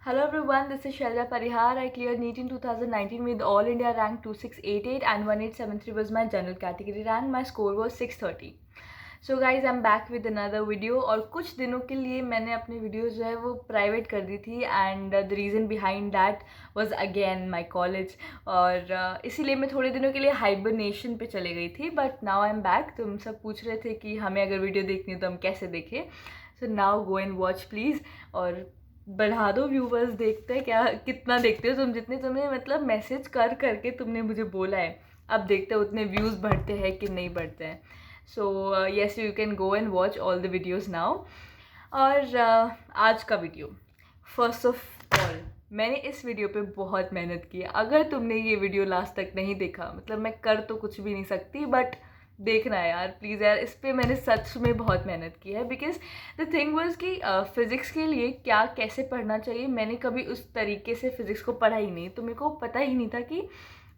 Hello everyone, this is Shailja Parihar. I cleared NEET in 2019 with All India rank 2688 and 1873 was my general category rank. My score was 630. So guys, I'm back with another video. और कुछ दिनों के लिए मैंने अपनी videos जो है वो प्राइवेट कर दी थी and the reason behind that was again my college और इसीलिए मैं थोड़े दिनों के लिए हाइबरनेशन पे चले गई थी. But now I am back. तुम सब पूछ रहे थे कि हमें अगर वीडियो देखनी है तो हम कैसे देखें. So now go and watch please और बढ़ा दो व्यूवर्स. देखते हैं क्या कितना देखते हो तुम. जितने तुमने मतलब मैसेज कर करके तुमने मुझे बोला है, अब देखते हो उतने व्यूज़ बढ़ते हैं कि नहीं बढ़ते हैं. So yes, you can go and watch all the videos now. और आज का वीडियो, फर्स्ट ऑफ ऑल मैंने इस वीडियो पे बहुत मेहनत की है. अगर तुमने ये वीडियो लास्ट तक नहीं देखा, मतलब मैं कर तो कुछ भी नहीं सकती, बट देखना है यार प्लीज़ यार. इस पर मैंने सच में बहुत मेहनत की है. बिकॉज द थिंग वाज कि फ़िज़िक्स के लिए क्या कैसे पढ़ना चाहिए, मैंने कभी उस तरीके से फ़िज़िक्स को पढ़ा ही नहीं, तो मेरे को पता ही नहीं था कि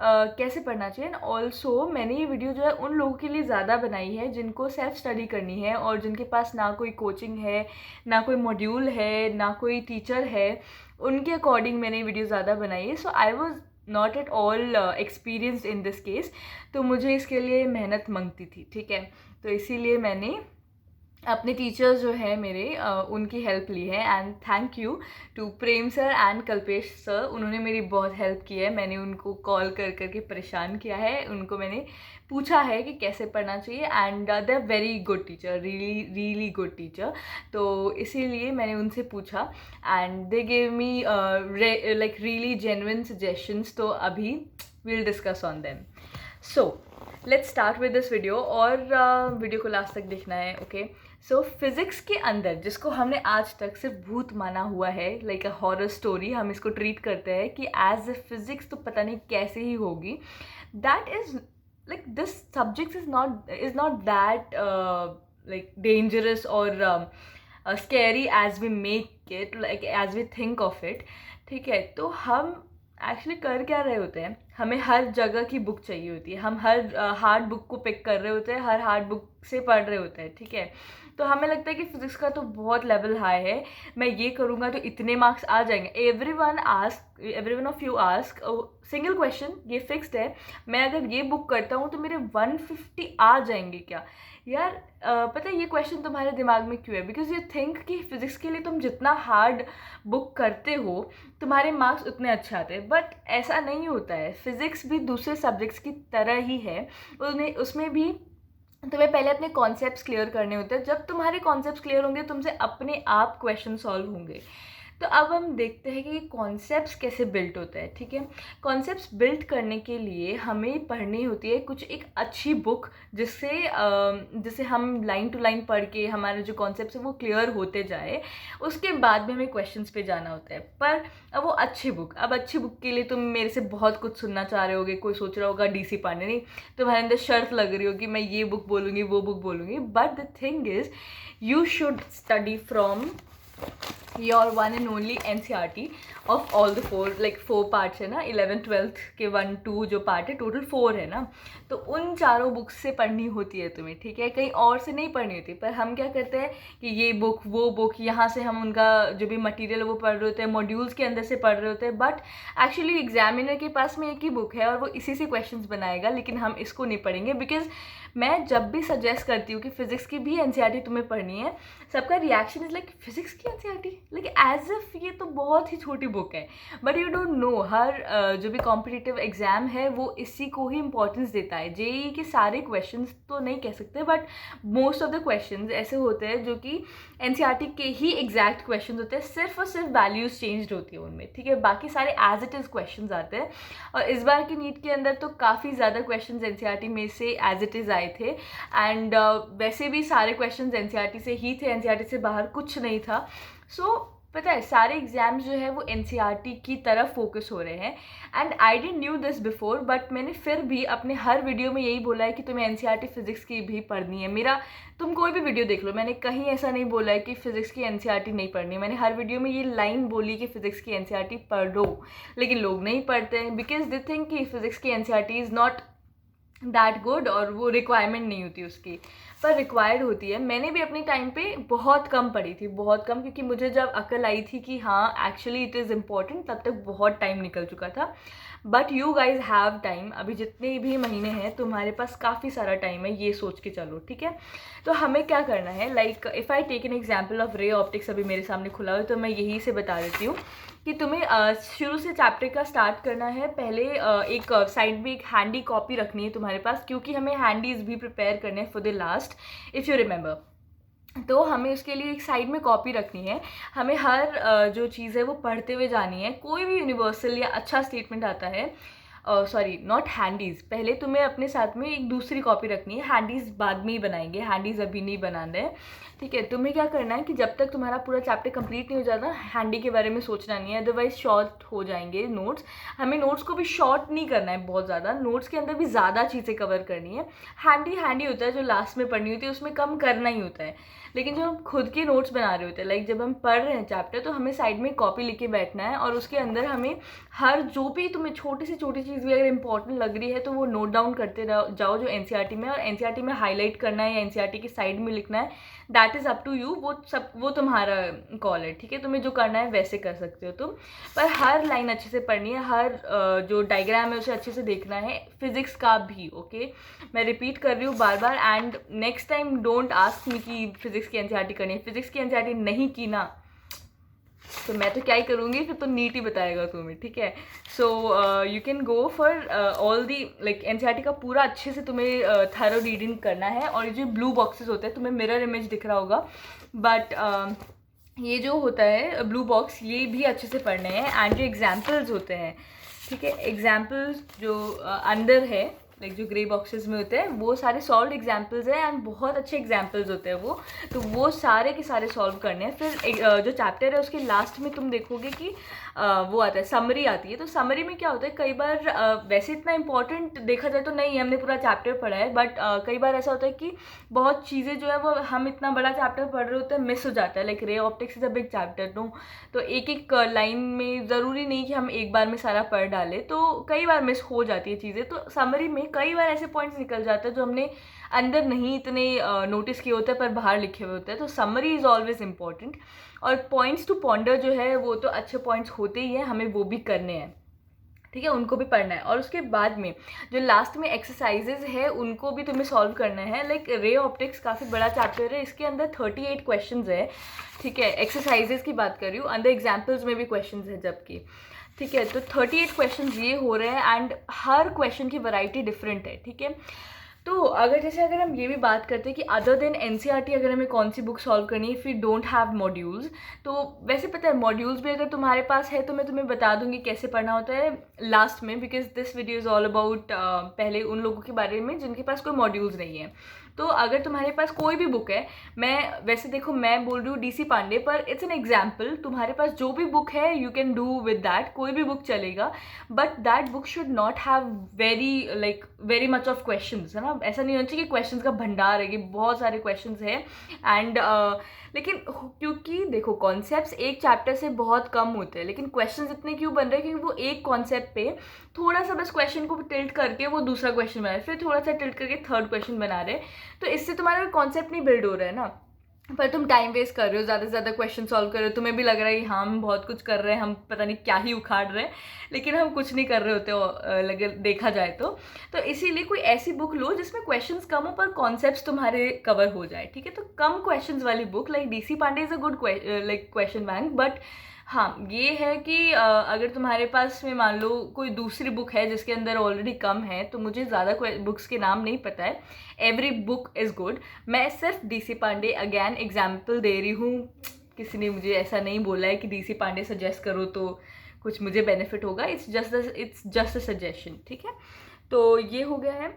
कैसे पढ़ना चाहिए. एंड ऑल्सो मैंने ये वीडियो जो है उन लोगों के लिए ज़्यादा बनाई है जिनको सेल्फ स्टडी करनी है और जिनके पास ना कोई कोचिंग है, ना कोई मॉड्यूल है, ना कोई टीचर है. उनके अकॉर्डिंग मैंने ये वीडियो ज़्यादा बनाई है. So I was not at all experienced in this case. तो मुझे इसके लिए मेहनत मांगती थी, ठीक है. तो इसीलिए मैंने अपने टीचर्स जो है मेरे उनकी हेल्प ली है. And thank you to Prem sir and Kalpesh sir. उन्होंने मेरी बहुत हेल्प की है. मैंने उनको कॉल कर करके परेशान किया है. उनको मैंने पूछा है कि कैसे पढ़ना चाहिए and they are very good teacher, really really good teacher. तो इसीलिए मैंने उनसे पूछा and they gave me like really genuine suggestions. तो अभी we'll discuss on them. So let's start with this video और वीडियो को लास्ट तक देखना है. ओके. सो फिज़िक्स के अंदर जिसको हमने आज तक सिर्फ भूत माना हुआ है, लाइक अ हॉरर स्टोरी, हम इसको ट्रीट करते हैं कि एज अ फिज़िक्स तो पता नहीं कैसे ही होगी. That is like this subject is not that like dangerous और scary as we make it, like as we think of it. ठीक है. तो हम एक्चुअली कर क्या रहे होते हैं, हमें हर जगह की बुक चाहिए होती है. हम हर हार्ड बुक को पिक कर रहे होते हैं, हर हार्ड बुक से पढ़ रहे होते हैं. ठीक है. तो हमें लगता है कि फिज़िक्स का तो बहुत लेवल हाई है, मैं ये करूँगा तो इतने मार्क्स आ जाएंगे. Every one of you ask single question, ये फिक्स्ड है, मैं अगर ये बुक करता हूँ तो मेरे 150 आ जाएंगे क्या. यार पता है ये क्वेश्चन तुम्हारे दिमाग में क्यों है? बिकॉज यू थिंक कि फिज़िक्स के लिए तुम जितना हार्ड बुक करते हो तुम्हारे मार्क्स उतने अच्छे आते हैं. बट ऐसा नहीं होता है. फिज़िक्स भी दूसरे सब्जेक्ट्स की तरह ही है. उसमें भी तुम्हें पहले अपने कॉन्सेप्ट्स क्लियर करने होते हैं. जब तुम्हारे कॉन्सेप्ट्स क्लियर होंगे तुमसे अपने आप क्वेश्चन सॉल्व होंगे. तो अब हम देखते हैं कि ये कॉन्सेप्ट्स कैसे बिल्ट होता है. ठीक है. कॉन्सेप्ट्स बिल्ट करने के लिए हमें पढ़नी होती है कुछ एक अच्छी बुक, जिससे हम लाइन टू लाइन पढ़ के हमारे जो कॉन्सेप्ट्स है वो क्लियर होते जाए. उसके बाद में हमें क्वेश्चंस पे जाना होता है. पर अब वो अच्छी बुक, अब अच्छी बुक के लिए तुम मेरे से बहुत कुछ सुनना चाह रहे होगे. कोई सोच रहा होगा DC पांडे. नहीं, तुम्हारे अंदर शर्त लग रही होगी मैं ये बुक बोलूँगी वो बुक बोलूँगी. But the thing is you should study from your one and only NCERT of all the 4 parts है ना. 11th 12th के 1 2 जो पार्ट है, टोटल 4 है ना. तो उन चारों बुक्स से पढ़नी होती है तुम्हें. ठीक है. कहीं और से नहीं पढ़नी होती. पर हम क्या करते हैं कि ये बुक वो बुक, यहाँ से हम उनका जो भी मटेरियल है वो पढ़ रहे होते हैं, मॉड्यूल्स के अंदर से पढ़ रहे होते हैं. बट एक्चुअली एग्जामिनर के पास में एक ही बुक है और वो इसी से क्वेश्चंस बनाएगा, लेकिन हम इसको नहीं पढ़ेंगे. बिकॉज मैं जब भी सजेस्ट करती हूँ कि फिज़िक्स की भी NCERT तुम्हें पढ़नी है, सबका रिएक्शन इज़ लाइक फिज़िक्स की NCERT, लाइक एज इफ ये तो बहुत ही छोटी बुक है. बट यू डोंट नो हर जो भी कॉम्पिटिटिव एग्ज़ाम है वो इसी को ही इंपॉर्टेंस देता है. JEE के सारे क्वेश्चंस तो नहीं कह सकते, but most of the questions ऐसे होते हैं जो कि NCERT के ही एग्जैक्ट क्वेश्चंस होते हैं. सिर्फ और सिर्फ वैल्यूज़ चेंज होती है उनमें. ठीक है. बाकी सारे एज इट इज़ क्वेश्चंस आते हैं. और इस बार की नीट के अंदर तो काफ़ी ज़्यादा क्वेश्चंस NCERT में से एज इट इज़ आए थे. एंड वैसे भी सारे क्वेश्चंस NCERT से ही थे, NCERT से बाहर कुछ नहीं था. सो पता है सारे एग्जाम्स जो है वो NCERT की तरफ फोकस हो रहे हैं. And I didn't knew this before, but मैंने फिर भी अपने हर वीडियो में यही बोला है कि तुम्हें NCERT फिज़िक्स की भी पढ़नी है. मेरा तुम कोई भी वीडियो देख लो, मैंने कहीं ऐसा नहीं बोला है कि फ़िज़िक्स की NCERT नहीं पढ़नी. मैंने हर वीडियो में ये लाइन बोली कि फ़िज़िक्स की NCERT पढ़ो, लेकिन लोग नहीं पढ़ते हैं. बिकॉज दे थिंक कि फ़िज़िक्स की NCERT is not that good और वो रिक्वायरमेंट नहीं होती उसकी. पर रिक्वायर्ड होती है। मैंने भी अपने टाइम पे बहुत कम पढ़ी थी, बहुत कम, क्योंकि मुझे जब अकल आई थी कि हाँ एक्चुअली इट इज़ इम्पॉर्टेंट, तब तक बहुत टाइम निकल चुका था। But you guys have time, अभी जितने भी महीने हैं तुम्हारे पास काफ़ी सारा टाइम है, ये सोच के चलो, ठीक है। तो हमें क्या करना है, like if I take an example of ray optics, अभी मेरे सामने खुला हुआ है तो मैं यही से बता देती हूँ कि तुम्हें शुरू से चैप्टर का स्टार्ट करना है। पहले एक साइड में एक हैंडी कॉपी रखनी है तुम्हारे पास, क्योंकि हमें हैंडीज भी प्रिपेयर करने हैं for the last, if you remember. तो हमें उसके लिए एक साइड में कॉपी रखनी है। हमें हर जो चीज़ है वो पढ़ते हुए जानी है। कोई भी यूनिवर्सल या अच्छा स्टेटमेंट आता है, सॉरी नॉट हैंडीज़, पहले तुम्हें अपने साथ में एक दूसरी कॉपी रखनी है। हैंडीज़ बाद में ही बनाएंगे, हैंडीज़ अभी नहीं बनाना है, ठीक है। तुम्हें क्या करना है कि जब तक तुम्हारा पूरा चैप्टर कंप्लीट नहीं हो जाता, हैंडी के बारे में सोचना नहीं है, अदरवाइज शॉर्ट हो जाएंगे नोट्स। हमें नोट्स को भी शॉर्ट नहीं करना है बहुत ज़्यादा, नोट्स के अंदर भी ज़्यादा चीज़ें कवर करनी है। हैंडी हैंडी होता है, जो लास्ट में पढ़नी होती है उसमें कम करना ही होता है। लेकिन जब हम खुद के नोट्स बना रहे होते हैं, लाइक जब हम पढ़ रहे हैं चैप्टर, तो हमें साइड में कॉपी लिख के बैठना है और उसके अंदर हमें हर जो भी तुम्हें छोटी से छोटी चीज़ भी अगर इंपॉर्टेंट लग रही है तो वो नोट डाउन करते जाओ जो एनसीईआरटी में, और एनसीईआरटी में हाईलाइट करना है या एनसीईआरटी की साइड में लिखना है, that is up to you. वो तुम्हारा कॉल है, ठीक है। तुम्हें जो करना है वैसे कर सकते हो तुम, पर हर लाइन अच्छे से पढ़नी है, हर जो डायग्राम है उसे अच्छे से देखना है, फिजिक्स का भी, ओके। मैं रिपीट कर रही हूँ बार बार, and next time don't ask me कि फिजिक्स की एनसीईआरटी करनी है। फिजिक्स की एनसीईआरटी नहीं की ना तो मैं तो क्या ही करूँगी, फिर तो नीट ही बताएगा तुम्हें, ठीक है। So you can go for all the, like NCERT का पूरा अच्छे से तुम्हें थरो रीडिंग करना है। और ये जो ब्लू बॉक्सेस होते हैं, तुम्हें मिरर इमेज दिख रहा होगा, बट ये जो होता है ब्लू बॉक्स, ये भी अच्छे से पढ़ने हैं। एंड जो एग्जाम्पल्स होते हैं, ठीक है, एग्जाम्पल्स जो अंदर है, लाइक जो ग्रे बॉक्सेस में होते हैं, वो सारे सॉल्व एग्जाम्पल्स हैं, एंड बहुत अच्छे एग्जाम्पल्स होते हैं वो, तो वो सारे के सारे सॉल्व करने हैं। फिर जो चैप्टर है उसके लास्ट में तुम देखोगे कि वो आता है, समरी आती है। तो समरी में क्या होता है, कई बार वैसे इतना इंपॉर्टेंट देखा जाए तो नहीं, हमने पूरा चैप्टर पढ़ा है, बट कई बार ऐसा होता है कि बहुत चीज़ें जो है वो हम इतना बड़ा चैप्टर पढ़ रहे होते हैं, मिस हो जाता है। Like ray optics is a big chapter, तो एक एक लाइन में ज़रूरी नहीं कि हम एक बार में सारा पढ़ डालें, तो कई बार मिस हो जाती है चीज़ें। तो समरी में कई बार ऐसे पॉइंट्स निकल जाते हैं जो हमने अंदर नहीं इतने नोटिस किए होते हैं पर बाहर लिखे हुए होते हैं। तो समरी इज़ ऑलवेज इंपॉर्टेंट, और पॉइंट्स टू पॉन्डर जो है वो तो अच्छे पॉइंट्स होते ही हैं, हमें वो भी करने हैं, ठीक है, उनको भी पढ़ना है। और उसके बाद में जो लास्ट में एक्सरसाइजेज है उनको भी तुम्हें सॉल्व करना है। लाइक रे ऑप्टिक्स काफ़ी बड़ा चैप्टर है, इसके अंदर 38 क्वेश्चंस है, ठीक है। एक्सरसाइजेज की बात कर रही हूँ, अंदर एग्जाम्पल्स में भी क्वेश्चंस है जबकि, ठीक है। तो 38 क्वेश्चंस ये हो रहे हैं, एंड हर क्वेश्चन की वैरायटी डिफरेंट है, ठीक है। तो अगर हम ये भी बात करते हैं कि अदर देन एनसीईआरटी अगर हमें कौन सी बुक सॉल्व करनी है, if you don't have modules, तो वैसे पता है मॉड्यूल्स भी अगर तुम्हारे पास है तो मैं तुम्हें बता दूंगी कैसे पढ़ना होता है लास्ट में, because this video is all about पहले उन लोगों के बारे में जिनके पास कोई मॉड्यूल्स नहीं है। तो अगर तुम्हारे पास कोई भी बुक है, मैं वैसे देखो मैं बोल रही हूँ डीसी पांडे, पर इट्स एन एग्जाम्पल, तुम्हारे पास जो भी बुक है you can do with that, कोई भी बुक चलेगा, but that book should not have very much of questions, है ना। ऐसा नहीं होना चाहिए कि क्वेश्चंस का भंडार है कि बहुत सारे क्वेश्चंस हैं, एंड लेकिन क्योंकि देखो कॉन्सेप्ट्स एक चैप्टर से बहुत कम होते हैं, लेकिन क्वेश्चंस इतने क्यों बन रहे हैं, क्योंकि वो एक कॉन्सेप्ट पे थोड़ा सा बस क्वेश्चन को टिल्ट करके वो दूसरा क्वेश्चन बना रहे, फिर थोड़ा सा टिल्ट करके थर्ड क्वेश्चन बना रहे, तो इससे तुम्हारा कॉन्सेप्ट नहीं बिल्ड हो रहा है ना, पर तुम टाइम वेस्ट कर रहे हो, ज़्यादा से ज़्यादा क्वेश्चन सॉल्व कर रहे हो, तुम्हें भी लग रहा है कि हम बहुत कुछ कर रहे हैं, हम पता नहीं क्या ही उखाड़ रहे हैं, लेकिन हम कुछ नहीं कर रहे होते हो देखा जाए तो इसीलिए कोई ऐसी बुक लो जिसमें क्वेश्चंस कम हो पर कॉन्सेप्ट्स तुम्हारे कवर हो जाए, ठीक है। तो कम क्वेश्चंस वाली book like DC Pandey is a good like question bank, but हाँ ये है कि अगर तुम्हारे पास में मान लो कोई दूसरी बुक है जिसके अंदर ऑलरेडी कम है, तो मुझे ज़्यादा बुक्स के नाम नहीं पता है, एवरी बुक इज़ गुड, मैं सिर्फ डीसी पांडे अगेन एग्जाम्पल दे रही हूँ, किसी ने मुझे ऐसा नहीं बोला है कि डीसी पांडे सजेस्ट करो तो कुछ मुझे बेनिफिट होगा, इट्स जस्ट अ सजेशन, ठीक है। तो ये हो गया है।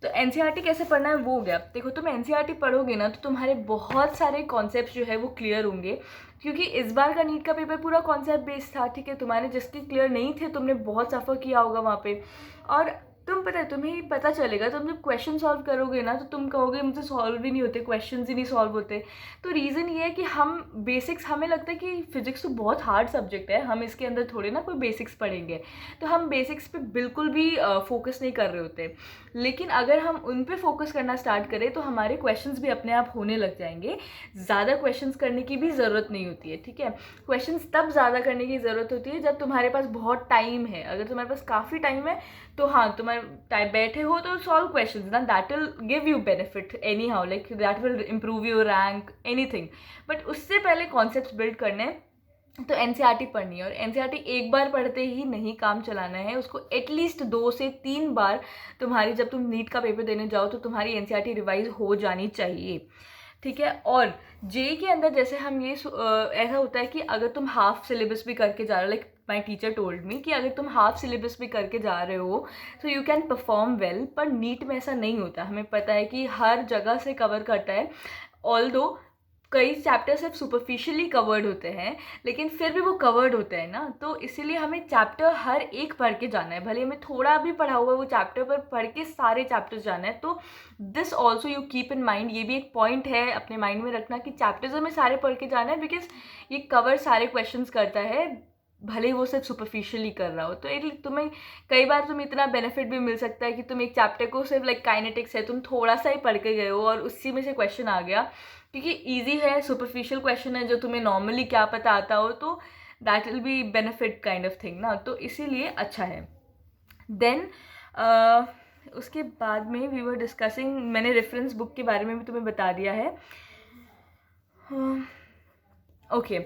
तो एनसीईआरटी कैसे पढ़ना है वो हो गया। देखो तुम एनसीईआरटी पढ़ोगे ना तो तुम्हारे बहुत सारे कॉन्सेप्ट्स जो है वो क्लियर होंगे, क्योंकि इस बार का नीट का पेपर पूरा कॉन्सेप्ट बेस्ड था, ठीक है। तुम्हारे जिसके क्लियर नहीं थे तुमने बहुत सफ़र किया होगा वहाँ पे, और तुम पता है तुम्हें पता चलेगा, तुम जब क्वेश्चन सॉल्व करोगे ना तो तुम कहोगे मुझसे सॉल्व ही नहीं होते, क्वेश्चंस ही नहीं सॉल्व होते। तो रीज़न ये है कि हम बेसिक्स, हमें लगता है कि फिजिक्स तो बहुत हार्ड सब्जेक्ट है, हम इसके अंदर थोड़े ना कोई बेसिक्स पढ़ेंगे, तो हम बेसिक्स पे बिल्कुल भी फोकस नहीं कर रहे होते। लेकिन अगर हम उन पे फोकस करना स्टार्ट करें तो हमारे क्वेश्चंस भी अपने आप होने लग जाएंगे, ज़्यादा क्वेश्चंस करने की भी ज़रूरत नहीं होती है, ठीक है। क्वेश्चंस तब ज़्यादा करने की ज़रूरत होती है जब तुम्हारे पास बहुत टाइम है। अगर तुम्हारे पास काफ़ी टाइम है तो हाँ, तुम्हारे टाइम बैठे हो तो सॉल्व क्वेश्चंस ना, that will give you benefit any how, like that will improve your rank anything. But उससे पहले कॉन्सेप्ट बिल्ड करने हैं तो एनसीईआरटी पढ़नी है, और एनसीईआरटी एक बार पढ़ते ही नहीं काम चलाना है, उसको एटलीस्ट 2 से 3 बार तुम्हारी, जब तुम नीट का पेपर देने जाओ तो तुम्हारी एनसीईआरटी रिवाइज हो जानी चाहिए, ठीक है। और जेई के अंदर जैसे हम ये ऐसा होता है कि अगर तुम हाफ सिलेबस भी करके जा रहे हो, like my teacher told me कि अगर तुम हाफ सिलेबस भी करके जा रहे हो तो यू कैन परफॉर्म वेल, पर नीट में ऐसा नहीं होता। हमें पता है कि हर जगह से कवर करता है, ऑल दो कई चैप्टर सिर्फ सुपरफिशियली कवर्ड होते हैं, लेकिन फिर भी वो कवर्ड होते हैं ना, तो इसीलिए हमें चैप्टर हर एक पढ़ के जाना है, भले हमें थोड़ा भी पढ़ा हुआ वो चैप्टर पर पढ़ के सारे चैप्टर्स जाना है। तो this also you keep in mind, ये भी एक पॉइंट है अपने माइंड में रखना कि चैप्टर्स हमें सारे पढ़ के जाना है, बिकॉज ये कवर सारे क्वेश्चंस करता है, भले ही वो सिर्फ सुपरफिशियली कर रहा हो। तो तुम्हें कई बार तुम्हें इतना बेनिफिट भी मिल सकता है कि तुम एक चैप्टर को सिर्फ, लाइक काइनेटिक्स है, तुम थोड़ा सा ही पढ़ के गए हो और उसी में से क्वेश्चन आ गया, क्योंकि ईजी है, सुपरफिशियल क्वेश्चन है जो तुम्हें नॉर्मली क्या पता आता हो, तो that will be benefit kind of thing ना, तो इसीलिए अच्छा है। देन उसके बाद में वी वर डिस्कसिंग, मैंने रेफरेंस बुक के बारे में भी तुम्हें बता दिया है। ओके,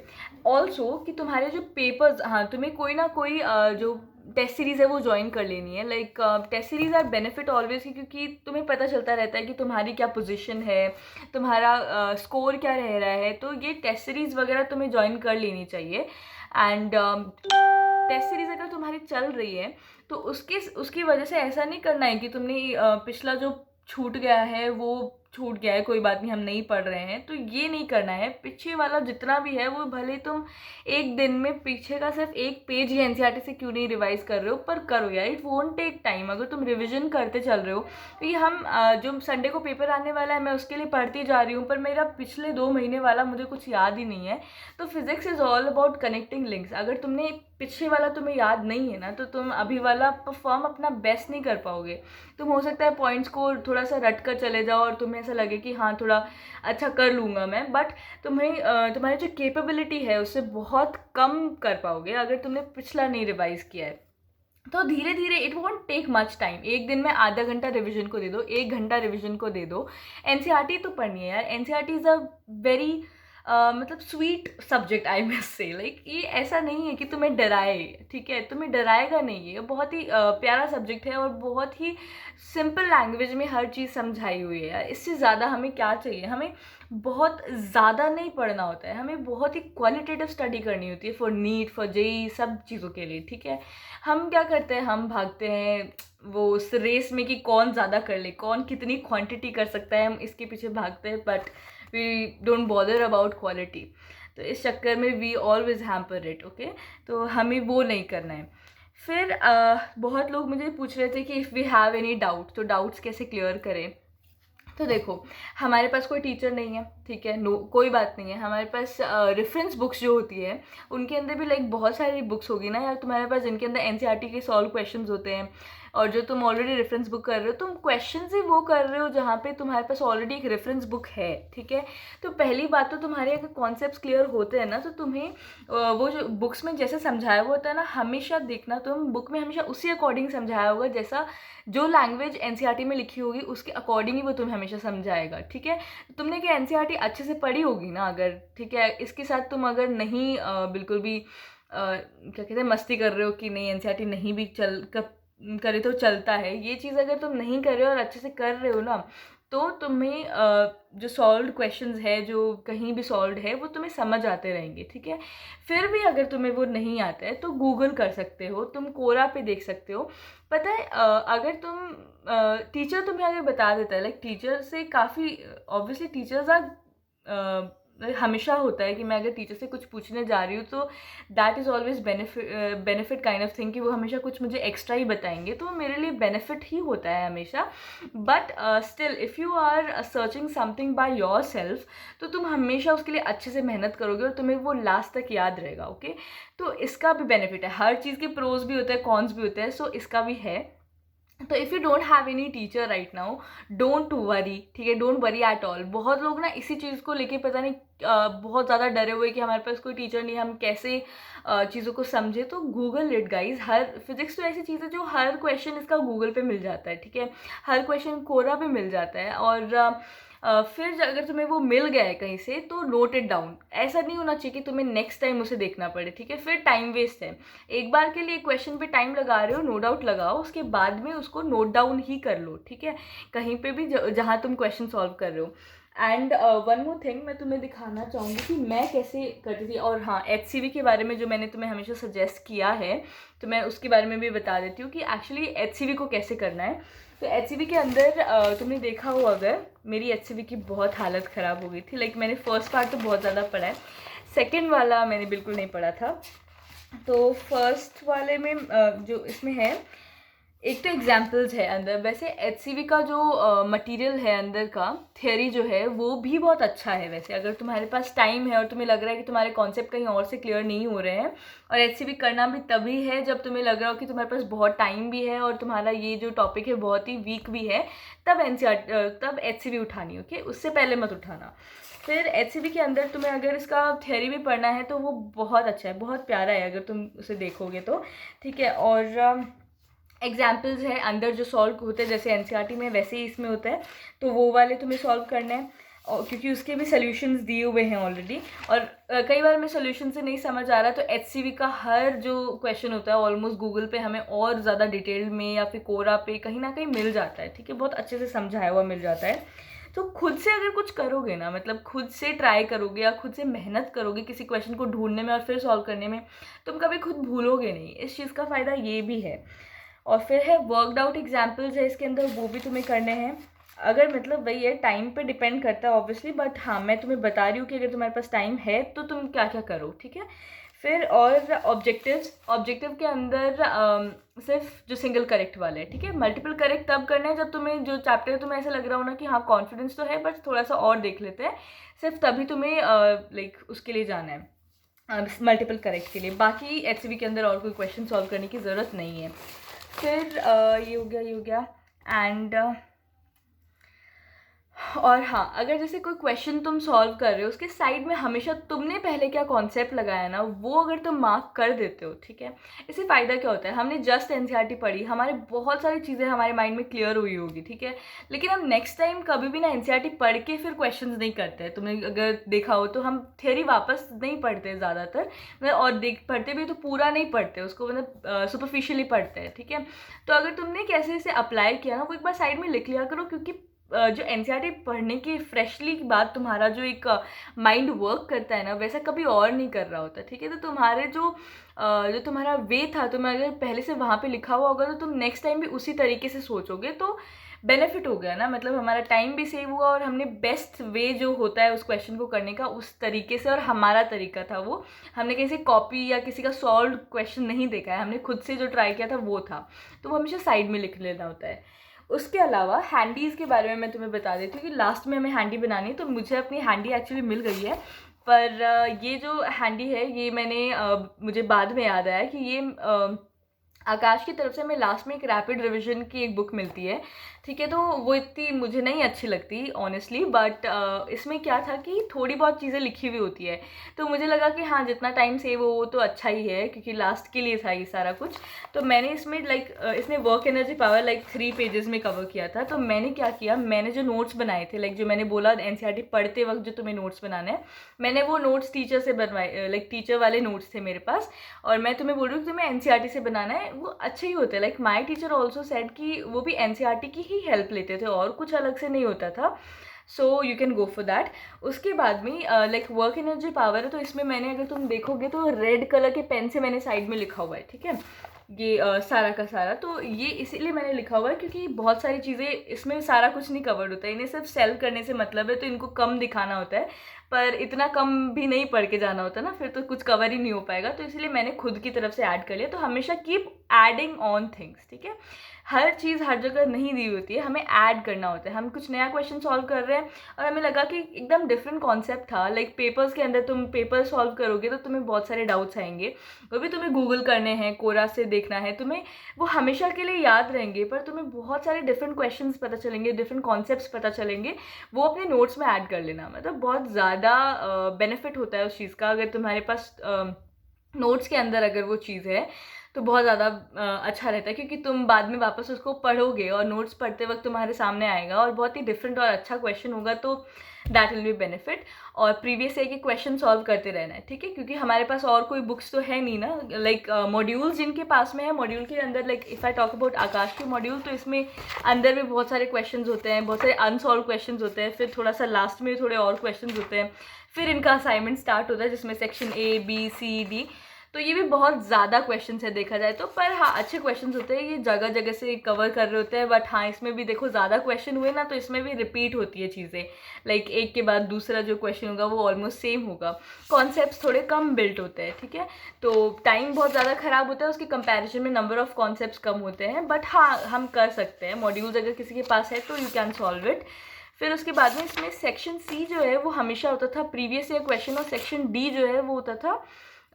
ऑल्सो कि तुम्हारे जो पेपर्स, हाँ तुम्हें कोई ना कोई जो टेस्ट सीरीज़ है वो ज्वाइन कर लेनी है। Like test series are benefit always, क्योंकि तुम्हें पता चलता रहता है कि तुम्हारी क्या पोजीशन है, तुम्हारा स्कोर क्या रह रहा है, तो ये टेस्ट सीरीज़ वगैरह तुम्हें ज्वाइन कर लेनी चाहिए। एंड टेस्ट सीरीज़ अगर तुम्हारी चल रही है तो उसकी वजह से ऐसा नहीं करना है कि तुमने पिछला जो छूट गया है वो छूट गया है, कोई बात नहीं हम नहीं पढ़ रहे हैं, तो ये नहीं करना है। पीछे वाला जितना भी है वो भले तुम एक दिन में पीछे का सिर्फ एक पेज ही एनसीईआरटी से क्यों नहीं रिवाइज कर रहे हो, पर करो यार, इट वोंट टेक टाइम। अगर तुम रिविजन करते चल रहे हो, तो ये हम जो संडे को पेपर आने वाला है मैं उसके लिए पढ़ती जा रही हूँ, पर मेरा पिछले 2 महीने वाला मुझे कुछ याद ही नहीं है। तो physics is all about connecting links. अगर तुमने पिछले वाला तुम्हें याद नहीं है ना, तो तुम अभी वाला परफॉर्म अपना बेस्ट नहीं कर पाओगे। तुम हो सकता है पॉइंट्स को थोड़ा सा रट कर चले जाओ और तुम्हें ऐसा लगे कि हाँ थोड़ा अच्छा कर लूँगा मैं, बट तुम्हें तुम्हारी जो कैपेबिलिटी है उससे बहुत कम कर पाओगे अगर तुमने पिछला नहीं रिवाइज किया है। तो धीरे धीरे, it won't take much time, एक दिन में आधा घंटा रिविजन को दे दो, 1 घंटा रिविजन को दे दो। एनसीईआरटी तो पढ़नी है यार, एनसीईआरटी इज़ अ वेरी मतलब sweet subject, I must say. Like ये ऐसा नहीं है कि तुम्हें डराए, ठीक है, तुम्हें डराएगा नहीं, ये बहुत ही प्यारा सब्जेक्ट है और बहुत ही सिंपल लैंग्वेज में हर चीज़ समझाई हुई है यार। इससे ज़्यादा हमें क्या चाहिए, हमें बहुत ज़्यादा नहीं पढ़ना होता है, हमें बहुत ही क्वालिटेटिव स्टडी करनी होती है फॉर नीट, फॉर जेई, सब चीज़ों के लिए, ठीक है। हम क्या करते हैं, हम भागते हैं वो उस रेस में कि कौन ज़्यादा कर ले, कौन कितनी क्वांटिटी कर सकता है, हम इसके पीछे भागते हैं, but we don't bother about quality. तो इस चक्कर में we always hamper it, okay. तो हमें वो नहीं करना है। फिर बहुत लोग मुझे पूछ रहे थे कि if we have any doubt, तो डाउट्स कैसे क्लियर करें। तो देखो, हमारे पास कोई टीचर नहीं है, ठीक है, नो कोई बात नहीं है। हमारे पास रेफरेंस बुक्स जो होती है उनके अंदर भी लाइक बहुत सारी बुक्स होगी ना यार तुम्हारे पास, जिनके अंदर एनसीईआरटी के सॉल्व क्वेश्चंस होते हैं, और जो तुम ऑलरेडी रेफरेंस बुक कर रहे हो, तुम क्वेश्चन ही वो कर रहे हो जहाँ पे तुम्हारे पास ऑलरेडी एक रेफरेंस बुक है, ठीक है। तो पहली बात तो तुम्हारे अगर कॉन्सेप्ट्स क्लियर होते हैं ना, तो तुम्हें वो जो बुक्स में जैसे समझाया हुआ होता है ना, हमेशा देखना तुम बुक में हमेशा उसी अकॉर्डिंग समझाया होगा, जैसा जो लैंग्वेज एनसीईआरटी में लिखी होगी उसके अकॉर्डिंग ही वो तुम्हें हमेशा समझाएगा, ठीक है। तुमने क्या एनसीईआरटी अच्छे से पढ़ी होगी ना अगर, ठीक है, इसके साथ तुम अगर नहीं बिल्कुल भी क्या कहते हैं मस्ती कर रहे हो कि नहीं एनसीईआरटी नहीं भी करे तो चलता है, ये चीज़ अगर तुम नहीं कर रहे हो और अच्छे से कर रहे हो ना, तो तुम्हें जो सॉल्व्ड क्वेश्चंस है, जो कहीं भी सॉल्व्ड है, वो तुम्हें समझ आते रहेंगे, ठीक है। फिर भी अगर तुम्हें वो नहीं आता है तो गूगल कर सकते हो, तुम कोरा पे देख सकते हो। पता है अगर तुम टीचर तुम्हें अगर बता देता है, लाइक टीचर से काफ़ी ऑब्वियसली टीचर्स आर हमेशा होता है कि मैं अगर टीचर से कुछ पूछने जा रही हूँ तो that is always benefit kind of thing, कि वो हमेशा कुछ मुझे एक्स्ट्रा ही बताएंगे, तो मेरे लिए बेनिफिट ही होता है हमेशा। But still if you are searching something by yourself, तो तुम हमेशा उसके लिए अच्छे से मेहनत करोगे और तुम्हें वो लास्ट तक याद रहेगा। ओके, तो इसका भी बेनिफिट है। हर चीज़ के प्रोज भी होते हैं, कॉन्स भी होते हैं, सो इसका भी है। तो if you don't have any teacher right now, don't worry, ठीक है, डोंट वरी एट ऑल। बहुत लोग ना इसी चीज़ को लेके पता नहीं बहुत ज़्यादा डरे हुए कि हमारे पास कोई टीचर नहीं, हम कैसे चीज़ों को समझे। तो Google it guys. Her physics तो ऐसी चीज़ है जो हर क्वेश्चन इसका गूगल पे मिल जाता है, ठीक है, हर क्वेश्चन कोरा पे मिल जाता है। और फिर अगर तुम्हें वो मिल गया है कहीं से तो नोट इट डाउन। ऐसा नहीं होना चाहिए कि तुम्हें नेक्स्ट टाइम उसे देखना पड़े, ठीक है, फिर टाइम वेस्ट है। एक बार के लिए क्वेश्चन पे टाइम लगा रहे हो, नो डाउट लगाओ, उसके बाद में उसको नोट डाउन ही कर लो, ठीक है, कहीं पे भी जहाँ तुम क्वेश्चन सॉल्व कर रहे हो। एंड वन मोर थिंग मैं तुम्हें दिखाना चाहूँगी कि मैं कैसे करती थी। और हाँ, HCV के बारे में जो मैंने तुम्हें हमेशा सजेस्ट किया है, तो मैं उसके बारे में भी बता देती हूँ कि एक्चुअली HCV को कैसे करना है। तो HCV के अंदर तुमने देखा हो, अगर मेरी HCV की बहुत हालत ख़राब हो गई थी। लाइक मैंने फर्स्ट पार्ट तो बहुत ज़्यादा पढ़ा है, सेकेंड वाला मैंने बिल्कुल नहीं पढ़ा था। तो फर्स्ट वाले में जो इसमें है, एक तो एग्जाम्पल्स है अंदर। वैसे HCV का जो मटेरियल है अंदर का, थियोरी जो है वो भी बहुत अच्छा है। वैसे अगर तुम्हारे पास टाइम है और तुम्हें लग रहा है कि तुम्हारे कॉन्सेप्ट कहीं और से क्लियर नहीं हो रहे हैं, और HCV करना भी तभी है जब तुम्हें लग रहा हो कि तुम्हारे पास बहुत टाइम भी है और तुम्हारा ये जो टॉपिक है बहुत ही वीक भी है, तब तब HCV उठानी। ओके, उससे पहले मत उठाना। फिर HCV के अंदर तुम्हें अगर इसका थियोरी भी पढ़ना है तो वो बहुत अच्छा है, बहुत प्यारा है अगर तुम उसे देखोगे तो, ठीक है। और एग्जाम्पल्स है अंदर जो सॉल्व होते हैं, जैसे NCERT में वैसे ही इसमें होता है, तो वो वाले तुम्हें सॉल्व करने हैं। और क्योंकि उसके भी सोल्यूशंस दिए हुए हैं ऑलरेडी। और कई बार में सोल्यूशन से नहीं समझ आ रहा तो HCV का हर जो क्वेश्चन होता है ऑलमोस्ट गूगल पे हमें और ज़्यादा डिटेल में या फिर कोरा पे कहीं ना कहीं मिल जाता है, ठीक है, बहुत अच्छे से समझाया हुआ मिल जाता है। तो खुद से अगर कुछ करोगे ना, मतलब खुद से ट्राई करोगे या खुद से मेहनत करोगे किसी क्वेश्चन को ढूंढने में और फिर सॉल्व करने में, तुम कभी खुद भूलोगे नहीं। इस चीज़ का फ़ायदा ये भी है। और फिर है वर्कड आउट एग्जाम्पल्स है इसके अंदर, वो भी तुम्हें करने हैं। अगर मतलब वही है, टाइम पे डिपेंड करता है ऑब्वियसली, बट हाँ मैं तुम्हें बता रही हूँ कि अगर तुम्हारे पास टाइम है तो तुम क्या क्या करो, ठीक है। फिर और ऑब्जेक्टिव के अंदर सिर्फ जो सिंगल करेक्ट वाले हैं, ठीक है। मल्टीपल करेक्ट तब करना है जब तुम्हें जो चैप्टर है तुम्हें ऐसा लग रहा हो ना कि हाँ कॉन्फिडेंस तो है बट थोड़ा सा और देख लेते हैं, सिर्फ तभी तुम्हें लाइक उसके लिए जाना है, मल्टीपल करेक्ट के लिए। बाकी HCV के अंदर और कोई क्वेश्चन सॉल्व करने की ज़रूरत नहीं है। फिर ये हो गया एंड और हाँ, अगर जैसे कोई क्वेश्चन तुम सॉल्व कर रहे हो उसके साइड में हमेशा तुमने पहले क्या कॉन्सेप्ट लगाया ना, वो अगर तुम मार्क कर देते हो, ठीक है, इससे फ़ायदा क्या होता है। हमने जस्ट NCERT पढ़ी, हमारे बहुत सारी चीज़ें हमारे माइंड में क्लियर हुई होगी, ठीक है, लेकिन हम नेक्स्ट टाइम कभी भी ना NCERT पढ़ के फिर क्वेश्चन नहीं करते हैं। तुमने अगर देखा हो तो हम थियोरी वापस नहीं पढ़ते ज़्यादातर, मतलब और पढ़ते भी तो पूरा नहीं पढ़ते उसको, मतलब सुपरफिशियली पढ़ते हैं, ठीक है। तो अगर तुमने कैसे इसे अप्लाई किया ना, वो एक बार साइड में लिख लिया करो, क्योंकि जो NCERT पढ़ने की फ्रेशली के बाद तुम्हारा जो एक माइंड वर्क करता है ना, वैसा कभी और नहीं कर रहा होता, ठीक है। तो तुम्हारे जो तुम्हारा वे था, तुम्हें अगर पहले से वहाँ पे लिखा हुआ होगा तो तुम नेक्स्ट टाइम भी उसी तरीके से सोचोगे, तो बेनिफिट हो गया ना, मतलब हमारा टाइम भी सेव हुआ और हमने बेस्ट वे जो होता है उस क्वेश्चन को करने का उस तरीके से, और हमारा तरीका था वो, हमने किसी कॉपी या किसी का सॉल्व क्वेश्चन नहीं देखा है, हमने खुद से जो ट्राई किया था वो था, तो वो हमेशा साइड में लिख लेना होता है। उसके अलावा हैंडीज़ के बारे में मैं तुम्हें बता देती हूँ कि लास्ट में हमें हैंडी बनानी है, तो मुझे अपनी हैंडी एक्चुअली मिल गई है, पर ये जो हैंडी है ये मैंने मुझे बाद में याद आया कि ये आकाश की तरफ से हमें लास्ट में एक रैपिड रिवीजन की एक बुक मिलती है, ठीक है। तो वो इतनी मुझे नहीं अच्छी लगती ऑनेस्टली, बट इसमें क्या था कि थोड़ी बहुत चीज़ें लिखी हुई होती है, तो मुझे लगा कि हाँ जितना टाइम सेव हो वो तो अच्छा ही है, क्योंकि लास्ट के लिए था ये सारा कुछ। तो मैंने इसमें इसने वर्क एनर्जी पावर 3 पेजेस में कवर किया था। तो मैंने क्या किया, मैंने जो नोट्स बनाए थे, जो मैंने बोला NCERT पढ़ते वक्त जो तुम्हें नोट्स बनाने हैं, मैंने वो नोट्स टीचर से बनवाए, टीचर वाले नोट्स थे मेरे पास, और मैं तुम्हें बोल रही हूँ कि तुम्हें NCERT से बनाना है, वो अच्छे ही होते हैं। माई टीचर ऑल्सो सेड कि वो भी NCERT की ही हेल्प लेते थे और कुछ अलग से नहीं होता था, so you can go for that. उसके बाद में वर्क एनर्जी पावर है, तो इसमें मैंने अगर तुम देखोगे तो रेड कलर के पेन से मैंने साइड में लिखा हुआ है, ठीक है, ये सारा का सारा। तो ये इसीलिए मैंने लिखा हुआ है क्योंकि बहुत सारी चीज़ें इसमें सारा कुछ नहीं कवर्ड होता है, इन्हें सिर्फ सेल करने से मतलब है, तो इनको कम दिखाना होता है, पर इतना कम भी नहीं पढ़ के जाना होता ना, फिर तो कुछ कवर ही नहीं हो पाएगा। तो इसलिए मैंने खुद की तरफ से ऐड कर लिया। तो हमेशा कीप एडिंग ऑन थिंग्स, ठीक है। हर चीज़ हर जगह नहीं दी होती है, हमें ऐड करना होता है। हम कुछ नया क्वेश्चन सॉल्व कर रहे हैं और हमें लगा कि एकदम डिफरेंट कॉन्सेप्ट था, लाइक पेपर्स के अंदर तुम पेपर सॉल्व करोगे तो तुम्हें बहुत सारे डाउट्स आएंगे, वो भी तुम्हें गूगल करने हैं, कोरा से देखना है तुम्हें, वो हमेशा के लिए याद रहेंगे, पर तुम्हें बहुत सारे डिफरेंट क्वेश्चंस पता चलेंगे, डिफरेंट कॉन्सेप्ट्स पता चलेंगे, वो अपने नोट्स में ऐड कर लेना। मतलब बहुत ज़्यादा बेनिफिट होता है उस चीज़ का। अगर तुम्हारे पास नोट्स के अंदर अगर वो चीज़ है तो बहुत ज़्यादा अच्छा रहता है, क्योंकि तुम बाद में वापस उसको पढ़ोगे और नोट्स पढ़ते वक्त तुम्हारे सामने आएगा और बहुत ही डिफरेंट और अच्छा क्वेश्चन होगा, तो दैट विल बी बेनिफिट। और प्रीवियस ईयर के क्वेश्चन सॉल्व करते रहना है, ठीक है, क्योंकि हमारे पास और कोई बुक्स तो है नहीं ना, लाइक मॉड्यूल्स जिनके पास में है, मॉड्यूल के अंदर like if I talk about Aakash के मॉड्यूल, तो इसमें अंदर भी बहुत सारे क्वेश्चन होते हैं, बहुत सारे अनसॉल्व क्वेश्चन होते हैं, फिर थोड़ा सा लास्ट में थोड़े और क्वेश्चन होते हैं, फिर इनका असाइनमेंट स्टार्ट होता है जिसमें section A B C D, तो ये भी बहुत ज़्यादा क्वेश्चन है देखा जाए तो। पर हाँ, अच्छे क्वेश्चन होते हैं, ये जगह जगह से कवर कर रहे होते हैं। बट हाँ, इसमें भी देखो ज़्यादा क्वेश्चन हुए ना तो इसमें भी रिपीट होती है चीज़ें, लाइक एक के बाद दूसरा जो क्वेश्चन होगा वो ऑलमोस्ट सेम होगा, कॉन्सेप्ट्स थोड़े कम बिल्ट होते हैं, ठीक है। तो टाइम बहुत ज़्यादा ख़राब होता है उसके कंपेरिजन में, नंबर ऑफ कॉन्सेप्ट्स कम होते हैं। बट हाँ, हम कर सकते हैं, मॉड्यूल्स अगर किसी के पास है तो यू कैन सॉल्व इट। फिर उसके बाद में इसमें सेक्शन C जो है वो हमेशा होता था प्रीवियस ईयर क्वेश्चन, और सेक्शन D जो है वो होता था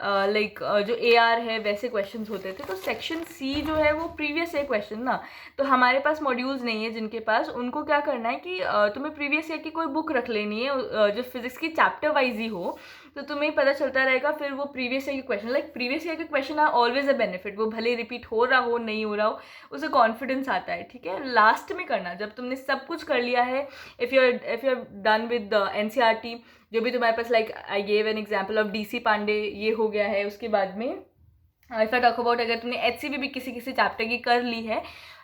लाइक जो AR है वैसे क्वेश्चंस होते थे। तो सेक्शन C जो है वो प्रीवियस ईयर क्वेश्चन ना, तो हमारे पास मॉड्यूल्स नहीं है जिनके पास, उनको क्या करना है कि तुम्हें प्रीवियस ईयर की कोई बुक रख लेनी है जो फिजिक्स की चैप्टर वाइज ही हो, तो तुम्हें पता चलता रहेगा फिर वो प्रीवियस ईयर के क्वेश्चन, लाइक प्रीवियस ईयर के question are always a benefit, वो भले रिपीट हो रहा हो नहीं हो रहा हो, उसे कॉन्फिडेंस आता है, ठीक है। लास्ट में करना जब तुमने सब कुछ कर लिया है, if you are done with NCERT, जो भी तुम्हारे पास, like I gave an example of DC Pandey, ये हो गया है। उसके बाद में इफ़ आई टॉक अबाउट, अगर तुमने HCB भी किसी किसी चैप्टर की कर ली है,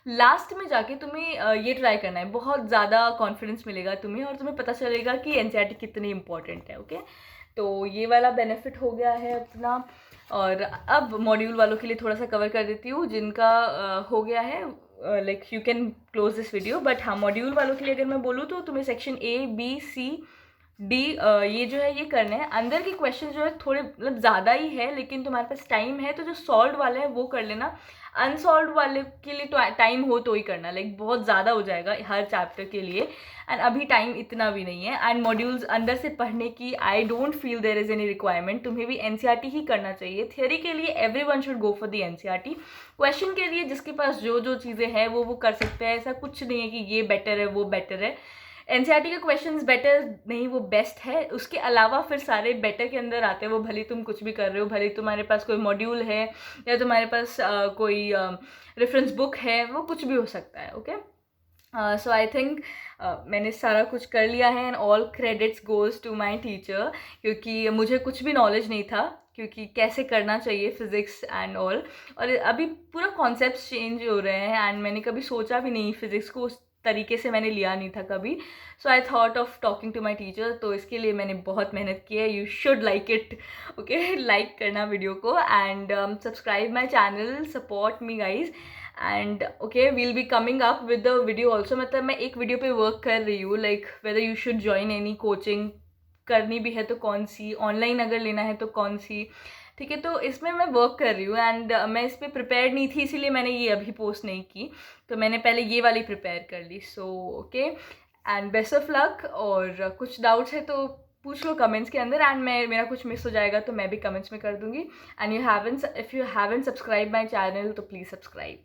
लास्ट में जाके तुम्हें ये ट्राई करना है, बहुत ज़्यादा कॉन्फिडेंस मिलेगा तुम्हें और तुम्हें पता चलेगा कि NCERT कितनी इंपॉर्टेंट है, ओके। तो ये वाला बेनिफिट हो गया है अपना। और अब मॉड्यूल वालों के लिए थोड़ा सा कवर कर देती हूँ जिनका हो गया है, like you can close this video. But हाँ, मॉड्यूल वालों के लिए अगर मैं बोलूँ तो तुम्हें section A B C D ये जो है ये करना है। अंदर के क्वेश्चन जो है थोड़े मतलब ज़्यादा ही है, लेकिन तुम्हारे पास टाइम है तो जो सॉल्व वाले हैं वो कर लेना, अनसॉल्व वाले के लिए तो टाइम हो तो ही करना, लाइक बहुत ज़्यादा हो जाएगा हर चैप्टर के लिए, एंड अभी टाइम इतना भी नहीं है। एंड मॉड्यूल्स अंदर से पढ़ने की I don't feel there is any requirement, तुम्हें भी NCERT ही करना चाहिए। थियोरी के लिए everyone should go for the NCERT, question के लिए जिसके पास जो जो चीज़ें हैं वो कर सकते हैं, ऐसा कुछ नहीं है कि ये बेटर है वो बेटर है। NCERT के क्वेश्चंस बेटर नहीं, वो बेस्ट है, उसके अलावा फिर सारे बेटर के अंदर आते हैं, वो भले तुम कुछ भी कर रहे हो, भले तुम्हारे पास कोई मॉड्यूल है या तुम्हारे पास कोई रेफरेंस बुक है, वो कुछ भी हो सकता है, ओके। सो आई थिंक मैंने सारा कुछ कर लिया है, and all credits goes to my teacher, क्योंकि मुझे कुछ भी नॉलेज नहीं था क्योंकि कैसे करना चाहिए फिज़िक्स एंड ऑल, और अभी पूरा कॉन्सेप्ट चेंज हो रहे हैं, एंड मैंने कभी सोचा भी नहीं फिज़िक्स को उस तरीके से मैंने लिया नहीं था कभी। So I thought of talking to my teacher, तो इसके लिए मैंने बहुत मेहनत की है। You should like it, okay, like करना वीडियो को, and subscribe my channel, support me guys, and okay we'll be coming up with the video also. मतलब मैं एक वीडियो पे वर्क कर रही हूँ, like whether you should join any coaching, करनी भी है तो कौन सी, ऑनलाइन अगर लेना है तो कौन सी, ठीक है। तो इसमें मैं वर्क कर रही हूँ, एंड मैं इस पर प्रिपेयर नहीं थी, इसीलिए मैंने ये अभी पोस्ट नहीं की, तो मैंने पहले ये वाली प्रिपेयर कर ली। So okay, and best of luck. और कुछ डाउट्स है तो पूछ लो कमेंट्स के अंदर, एंड मेरा कुछ मिस हो जाएगा तो मैं भी कमेंट्स में कर दूँगी। And if you haven't subscribe my channel तो प्लीज़ सब्सक्राइब।